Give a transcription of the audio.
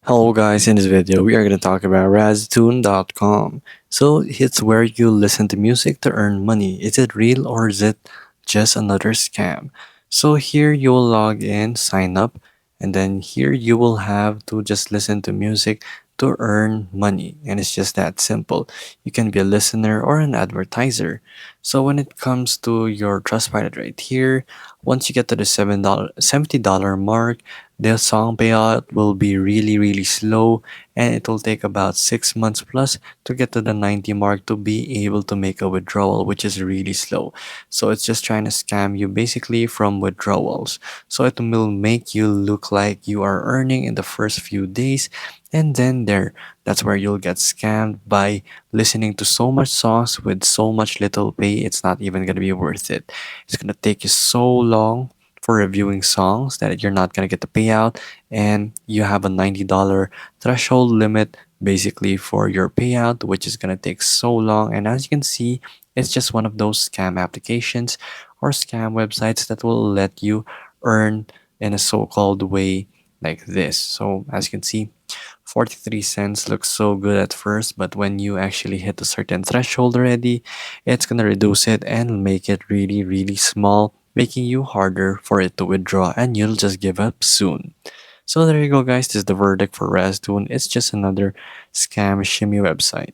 Hello guys, in this video we are going to talk about Raztune.com. So it's where you listen to music to earn money. Is it real or is it just another scam? So here you will log in, sign up, and then here you will have to just listen to music to earn money. And it's just that simple. You can be a listener or an advertiser. So when it comes to your Trustpilot right here, once you get to the $70 mark, the song payout will be really slow, and it will take about 6 months plus to get to the 90 mark to be able to make a withdrawal, which is really slow. So it's just trying to scam you basically from withdrawals. So it will make you look like you are earning in the first few days, and then that's where you'll get scammed by listening to so much songs with so much little pay. It's not even going to be worth it. It's going to take you so long for reviewing songs that you're not going to get the payout, and you have a $90 threshold limit basically for your payout, which is going to take so long. And as you can see, it's just one of those scam applications or scam websites that will let you earn in a so-called way like this. So as you can see, 43 cents looks so good at first, but when you actually hit a certain threshold already, it's gonna reduce it and make it really small, making you harder for it to withdraw, and you'll just give up soon. So there you go guys, this is the verdict for Raztune. It's just another scam shimmy website.